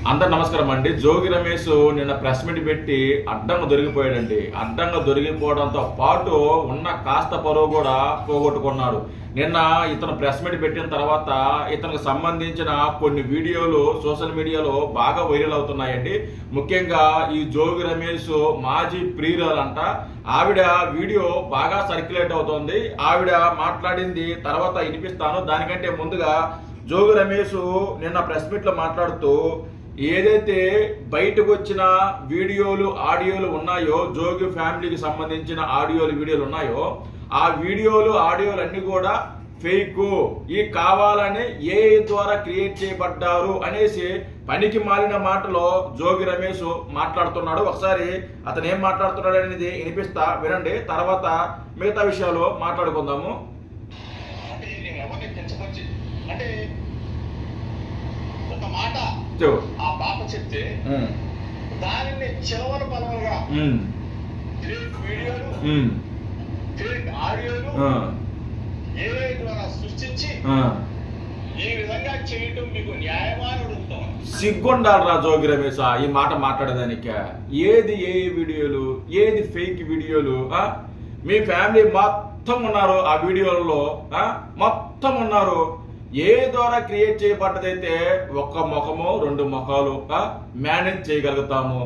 అందరు నమస్కారం అండి. జోగి రమేష్ నిన్న ప్రెస్ మీట్ పెట్టి అడ్డంగా దొరికిపోయాడండి. అడ్డంగా దొరికిపోవడంతో పాటు ఉన్న కాస్త పరువు కూడా పోగొట్టుకున్నాడు. నిన్న ఇతను ప్రెస్ మీట్ పెట్టిన తర్వాత ఇతనికి సంబంధించిన కొన్ని వీడియోలు సోషల్ మీడియాలో బాగా వైరల్ అవుతున్నాయండి. ముఖ్యంగా ఈ జోగి రమేష్ మాజీ ప్రియురాలంట. ఆవిడ వీడియో బాగా సర్క్యులేట్ అవుతోంది. ఆవిడ మాట్లాడింది తర్వాత వినిపిస్తాను. దానికంటే ముందుగా జోగి రమేష్ నిన్న ప్రెస్ మీట్లో మాట్లాడుతూ ఏదైతే బయటకు వచ్చిన వీడియోలు ఆడియోలు ఉన్నాయో, జోగి ఫ్యామిలీకి సంబంధించిన ఆడియోలు వీడియోలు ఉన్నాయో, ఆ వీడియోలు ఆడియోలు అన్ని కూడా ఫేక్, ఈ కావాలని ఏఐ ద్వారా క్రియేట్ చేయబడ్డారు అనేసి పనికి మాలిన మాటలో జోగి రమేష్ మాట్లాడుతున్నాడు. ఒకసారి అతను ఏం మాట్లాడుతున్నాడు అనేది వినిపిస్తా, వినండి. తర్వాత మిగతా విషయాలు మాట్లాడుకుందాము. అంటే ఒక మాట ఆ పాప చెప్తే దానిని చిలవల పరంగా ఫేక్ వీడియోలు, ఫేక్ ఆడియోలు ఏఐ ద్వారా సృష్టించి ఈ విధంగా చేయటం మీకు న్యాయమా అని అడుగుతాం. సిగ్గుండాలరా జోగి రమేష్ ఈ మాట మాట్లాడేదానికి. ఏది ఏఐ వీడియోలు, ఏది ఫేక్ వీడియోలు? మీ ఫ్యామిలీ మొత్తం ఉన్నారు ఆ వీడియోలలో, మొత్తం ఉన్నారు. ఏ ద్వారా క్రియేట్ చేయబడ్డదైతే ఒక్క ముఖము రెండు ముఖాలు మేనేజ్ చేయగలుగుతాము,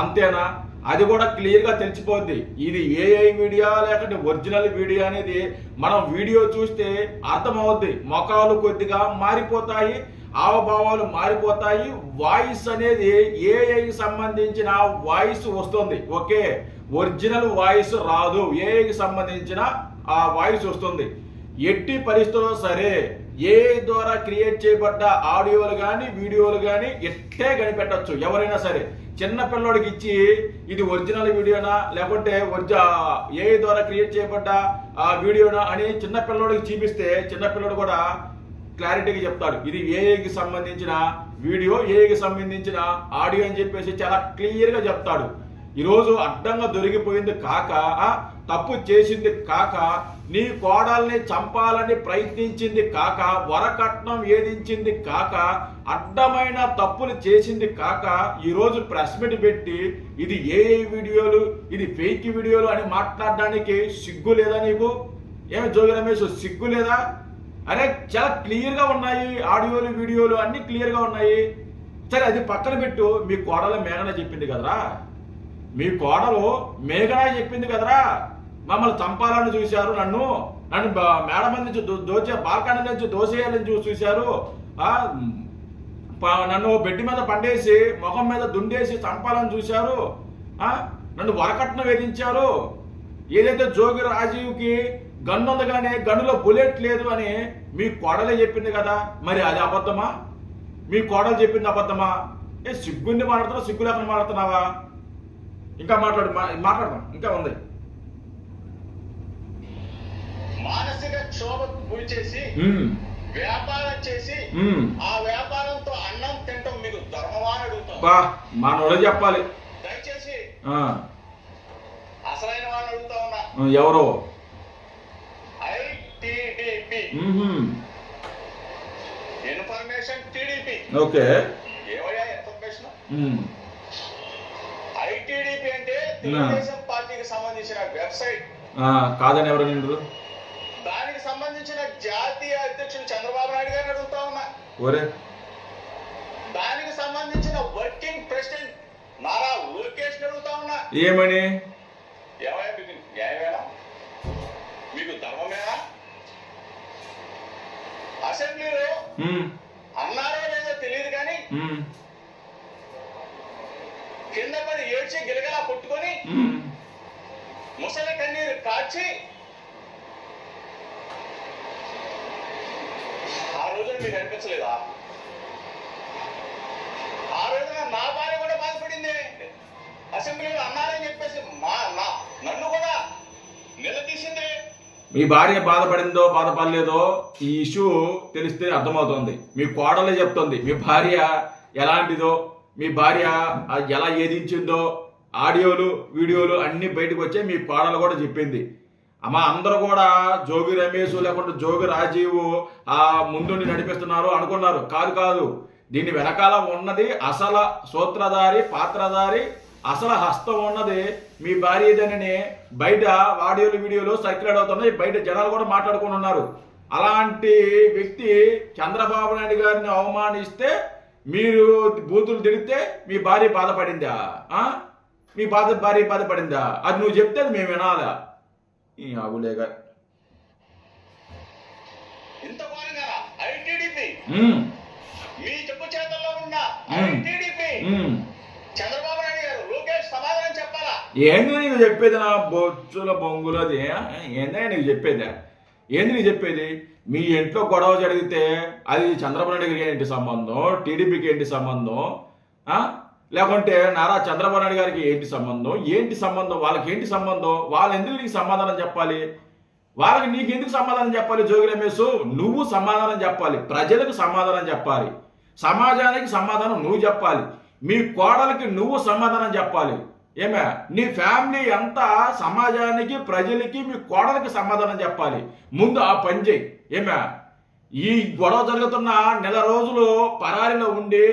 అంతేనా? అది కూడా క్లియర్గా తెలిసిపోద్ది ఇది ఏఐ వీడియో లేకపోతే ఒరిజినల్ వీడియో అనేది. మనం వీడియో చూస్తే అర్థమవుద్ది. ముఖాలు కొద్దిగా మారిపోతాయి, హావభావాలు మారిపోతాయి, వాయిస్ అనేది ఏఐకి సంబంధించిన వాయిస్ వస్తుంది. ఓకే, ఒరిజినల్ వాయిస్ రాదు, ఏఐకి సంబంధించిన ఆ వాయిస్ వస్తుంది. ఎట్టి పరిస్థితుల్లో సరే ఏఐ ద్వారా క్రియేట్ చేయబడ్డ ఆడియోలు కానీ వీడియోలు కానీ ఎట్టే కనిపెట్టచ్చు ఎవరైనా సరే. చిన్న పిల్లోడికి ఇచ్చి ఇది ఒరిజినల్ వీడియోనా లేకుంటే ఏఐ ద్వారా క్రియేట్ చేయబడ్డ వీడియోనా అని చిన్న పిల్లోడికి చూపిస్తే చిన్న పిల్లోడు కూడా క్లారిటీగా చెప్తాడు ఇది ఏఐకి సంబంధించిన వీడియో, ఏఐకి సంబంధించిన ఆడియో అని చెప్పేసి చాలా క్లియర్గా చెప్తాడు. ఈరోజు అడ్డంగా దొరికిపోయింది కాక, తప్పు చేసింది కాక, నీ కోడల్ని చంపాలని ప్రయత్నించింది కాక, వరకట్నం వేధించింది కాక, అడ్డమైన తప్పులు చేసింది కాక, ఈరోజు ప్రెస్ మీట్ పెట్టి ఇది ఏఐ వీడియోలు, ఇది ఫేక్ వీడియోలు అని మాట్లాడడానికి సిగ్గు లేదా నీకు? ఏమి జోగి రమేష్ సిగ్గు లేదా? అరే చాలా క్లియర్గా ఉన్నాయి ఆడియోలు వీడియోలు అన్ని క్లియర్గా ఉన్నాయి. సరే అది పక్కన పెట్టు. మీ కోడలు మేఘన చెప్పింది కదరా, మీ కోడలు మేఘన చెప్పింది కదరా, మమ్మల్ని చంపాలని చూశారు, నన్ను మేడ మీద నుంచి బాల్కనీ నుంచి దోసేయాలని చూశారు, నన్ను బెడ్ మీద పండేసి ముఖం మీద దుండేసి చంపాలని చూశారు, నన్ను వరకట్నం వేధించారు. ఏదైతే జోగి రాజీవ్కి గన్ను ఉంది కానీ గన్నులో బుల్లెట్ లేదు అని మీ కోడలే చెప్పింది కదా, మరి అది అబద్ధమా? మీ కోడలు చెప్పింది అబద్ధమా? సిగ్గుండి మాట్లాడుతున్నావు, సిగ్గు లేకుండా మాట్లాడుతున్నావా? ఇంకా మాట్లాడదాం, ఇంకా ఉంది. మానసిక క్షోభకు గురి చేసి వ్యాపారం చేసి ఆ వ్యాపారంతో అన్నం తింటాం మీకు ధర్మమా అని అడుగుతాం. మనోడే చెప్పాలి. దయచేసి అసలైన వాళ్ళని అడుగుతా ఉన్నా. ఎవరో ఐటిడిపి ఇన్ఫర్మేషన్ టిడిపి. ఓకే, ఏమయ్యా ఇన్ఫర్మేషన్? ఐటిడిపి అంటే తెలుగుదేశం పార్టీకి సంబంధించిన వెబ్సైట్ కాదని ఎవరు నిండు? దానికి సంబంధించిన జాతీయ అధ్యక్షుడు చంద్రబాబు నాయుడు గారిని అడుగుతా ఉన్నా. దానికి సంబంధించిన వర్కింగ్ ప్రెసిడెంట్ నారా లోకేష్ అడుగుతా ఉన్నా. ఏమని? ఏమయ్యా మీకు న్యాయమేనా? మీకు ధర్మమేనా? అసెంబ్లీలో అన్నారో లేదో తెలియదు కానీ కింద పడి ఏడ్చి గిలగలా కొట్టుకొని ముసలి కన్నీరు కాచి ఆ రోజున మీకు అనిపించలేదా? ఆ రోజున నా భార్య కూడా బాధపడింది. అసెంబ్లీలో అన్నారని చెప్పేసి నన్ను కూడా నిలదీసింది. మీ భార్య బాధపడిందో బాధపడలేదో ఈ ఇష్యూ తెలిస్తే అర్థమవుతుంది. మీ కోడలే చెప్తుంది మీ భార్య ఎలాంటిదో, మీ భార్య ఎలా ఏదించిందో, ఆడియోలు వీడియోలు అన్ని బయటకు వచ్చాయి. మీ కోడలు కూడా చెప్పింది. అమ్మ అందరూ కూడా జోగి రమేష్ లేకుంటే జోగి రాజీవ్ ముందుండి నడిపిస్తున్నారు అనుకున్నారు. కాదు, దీని వెనకాల ఉన్నది అసలు సూత్రధారి, పాత్రధారి, అసలు హస్తం ఉన్నది మీ భార్యదని బయట ఆడియోలు వీడియోలు సర్క్యులేట్ అవుతున్నాయి. బయట జనాలు కూడా మాట్లాడుకుంటున్నారు. అలాంటి వ్యక్తి చంద్రబాబు నాయుడు గారిని అవమానిస్తే మీరు బూతులు తిడితే మీ భార్య బాధపడిందా? మీ భార్య బాధపడిందా? అది నువ్వు చెప్తే అది మేము వినాలా? ఈ అవులేగా ఇంత ఘోరంగా ఐటీడీపీ మీ చెప్పు చేతల్లో ఉన్న ఐటీడీపీ చంద్రబాబు నాయుడు గారు లోకేష్ సమాధానం చెప్పాలా? ఏంది నీకు చెప్పేది? నా బొచ్చుల బొంగులది ఏందా నీకు చెప్పేదా? ఏంది నీకు చెప్పేది? మీ ఇంట్లో గొడవ జరిగితే అది చంద్రబాబు నాయుడు గారికి ఏంటి సంబంధం? టీడీపీకి ఏంటి సంబంధం? లేకుంటే నారా చంద్రబాబు నాయుడు గారికి ఏంటి సంబంధం? ఏంటి సంబంధం? వాళ్ళకి ఏంటి సంబంధం? వాళ్ళు ఎందుకు నీకు సమాధానం చెప్పాలి? వాళ్ళకి నీకు ఎందుకు సమాధానం చెప్పాలి? జోగి రమేష్, నువ్వు సమాధానం చెప్పాలి. ప్రజలకు సమాధానం చెప్పాలి. సమాజానికి సమాధానం నువ్వు చెప్పాలి. మీ కోడలికి నువ్వు సమాధానం చెప్పాలి. ఏమే నీ ఫ్యామిలీ అంతా సమాజానికి, ప్రజలకి, మీ కోడలికి సమాధానం చెప్పాలి. ముందు ఆ పని చేయి. ఏమే ఈ గొడవ జరుగుతున్న నెల రోజులు పరారిలో ఉండి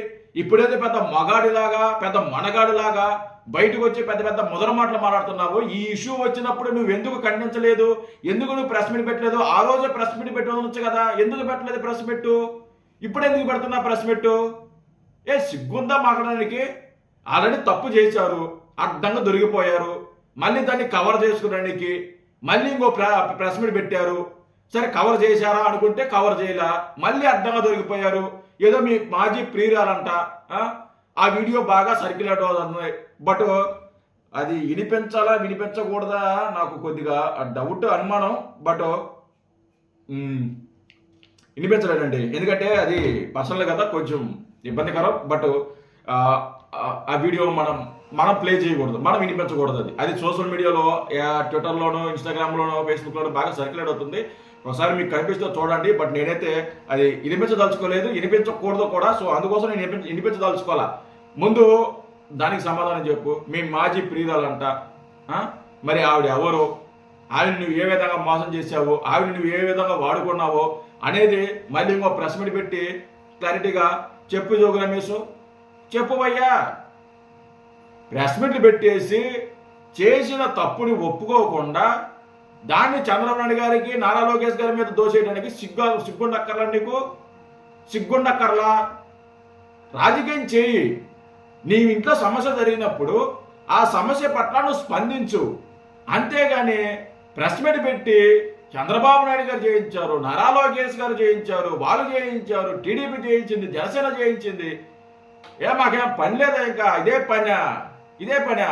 ఇప్పుడైతే పెద్ద మగాడిలాగా, పెద్ద మనగాడిలాగా బయటకు వచ్చి పెద్ద పెద్ద ముదర మాటలు మాట్లాడుతున్నావు. ఈ ఇష్యూ వచ్చినప్పుడు నువ్వు ఎందుకు ఖండించలేదు? ఎందుకు నువ్వు ప్రెస్ మీట్ పెట్టలేదు? ఆ రోజే ప్రెస్ మీట్ పెట్టవచ్చు కదా, ఎందుకు పెట్టలేదు ప్రెస్ మీట్? ఇప్పుడు ఎందుకు పెడుతున్నా ప్రెస్ మీట్? సిగ్గుందా మాట్లాడడానికి? ఆల్రెడీ తప్పు చేశారు, అడ్డంగా దొరికిపోయారు. మళ్ళీ దాన్ని కవర్ చేసుకునేందుకు మళ్ళీ ఇంకో ప్రెస్ మీట్ పెట్టారు. సరే కవర్ చేశారా అనుకుంటే కవర్ చేయలా, మళ్ళీ అడ్డంగా దొరికిపోయారు. ఏదో మీ మాజీ ప్రియురాలంట, ఆ వీడియో బాగా సర్క్యులేట్ అవుతుంది. బట్ అది వినిపించాలా వినిపించకూడదా నాకు కొద్దిగా డౌట్, అనుమానం. బట్ వినిపించలేదండి, ఎందుకంటే అది పర్సనల్ కదా, కొంచెం ఇబ్బందికరం. బట్ ఆ వీడియో మనం ప్లే చేయకూడదు, మనం వినిపించకూడదు. అది సోషల్ మీడియాలో, ట్విట్టర్లోనో, ఇన్స్టాగ్రామ్లోనో, ఫేస్బుక్లోనో బాగా సర్క్యులేట్ అవుతుంది. ఒకసారి మీకు కనిపిస్తే చూడండి. బట్ నేనైతే అది వినిపించదలుచుకోలేదు, వినిపించకూడదు కూడా. సో అందుకోసం నేను వినిపించదలుచుకోవాలా. ముందు దానికి సమాధానం చెప్పు. మీ మాజీ ప్రియురాలంట, మరి ఆవిడ ఎవరు? ఆవిడ నువ్వు ఏ విధంగా మోసం చేసావు, ఆవిడ నువ్వు ఏ విధంగా వాడుకున్నావో అనేది మళ్ళీ ఇంకో ప్రెస్ మీట్ పెట్టి క్లారిటీగా చెప్పు. జోగి రమేష్ చెప్పువయ్యా. ప్రెస్ మీట్లు పెట్టేసి చేసిన తప్పుని ఒప్పుకోకుండా దాన్ని చంద్రబాబు నాయుడు గారికి, నారా లోకేష్ గారి మీద దోసేయడానికి సిగ్గుండక్కర్లా? నీకు సిగ్గుండక్కర్లా? రాజకీయం చేయి. నీ ఇంట్లో సమస్య జరిగినప్పుడు ఆ సమస్య పట్ల నువ్వు స్పందించు. అంతేగాని ప్రెస్ మీట్ పెట్టి చంద్రబాబు నాయుడు గారు చేయించారు, నారా లోకేష్ గారు చేయించారు, వాళ్ళు చేయించారు, టీడీపీ చేయించింది, జనసేన చేయించింది. మాకేం పని లేదా? ఇంకా ఇదే పనా?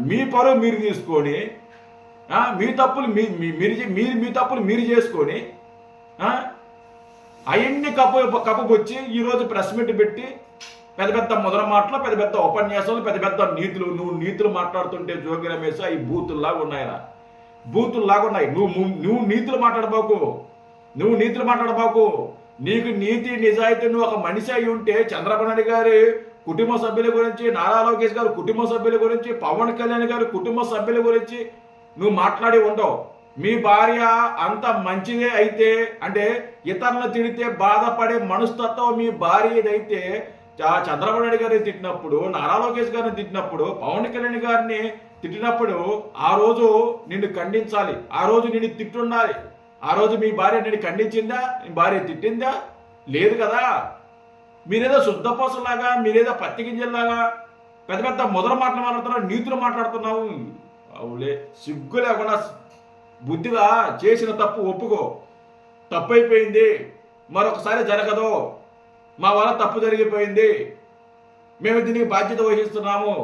మీ పరువు మీరు తీసుకొని, మీ తప్పులు మీ తప్పులు మీరు చేసుకొని అవన్నీ కప్పుకొచ్చి ఈరోజు ప్రెస్ మీట్ పెట్టి పెద్ద పెద్ద ముదర మాటలు, పెద్ద పెద్ద ఉపన్యాసాలు, పెద్ద పెద్ద నీతులు. నువ్వు నీతులు మాట్లాడుతుంటే జోగి రమేష్ అవి బూతుల్లాగా ఉన్నాయిరా, బూతుల్లాగా ఉన్నాయి. నువ్వు నీతులు మాట్లాడబాకు. నీకు నీతి నిజాయితీ నువ్వు ఒక మనిషి అయి ఉంటే చంద్రబాబు నాయుడు గారి కుటుంబ సభ్యుల గురించి, నారా లోకేష్ గారి కుటుంబ సభ్యుల గురించి, పవన్ కళ్యాణ్ గారి కుటుంబ సభ్యుల గురించి నువ్వు మాట్లాడి ఉండవు. మీ భార్య అంత మంచిదే అయితే, అంటే ఇతరులను తిడితే బాధపడే మనస్తత్వం మీ భార్య ఏదైతే చంద్రబాబు నాయుడు గారిని తిట్టినప్పుడు, నారా లోకేష్ గారిని తిట్టినప్పుడు, పవన్ కళ్యాణ్ గారిని తిట్టినప్పుడు ఆ రోజు నిన్ను ఖండించాలి, ఆ రోజు నిన్ను తిట్టుండాలి. ఆ రోజు మీ భార్య నిన్ను ఖండించిందా? మీ భార్య తిట్టిందా? లేదు కదా. మీరేదో శుద్ధపోసలాగా, మీరేదో పత్తి గింజల్లాగా పెద్ద పెద్ద మొదల మాటలు మాట్లాడుతున్నావు, నీతులు మాట్లాడుతున్నావు. అవులే, సిగ్గు లేకుండా బుద్ధిగా చేసిన తప్పు ఒప్పుకో. తప్పు అయిపోయింది, మరొకసారి జరగదు. మా వల్ల తప్పు జరిగిపోయింది, మేము దీనికి బాధ్యత వహిస్తున్నాము,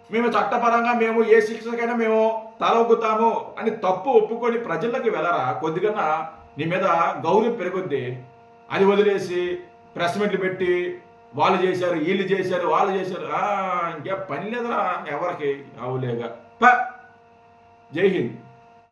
మేము చట్టపరంగా మేము ఏ శిక్షకైనా మేము తల ఒగ్గుతాము అని తప్పు ఒప్పుకొని ప్రజల్లోకి వెళ్ళరా. కొద్దిగా నీ మీద గౌరవం పెరుగుద్ది. అది వదిలేసి ప్రెస్ మీట్లు పెట్టి వాళ్ళు చేశారు, వీళ్ళు చేశారు, వాళ్ళు చేశారు. ఇంకే పని లేదురా ఎవరికి. అవులేగా. జై హింద్.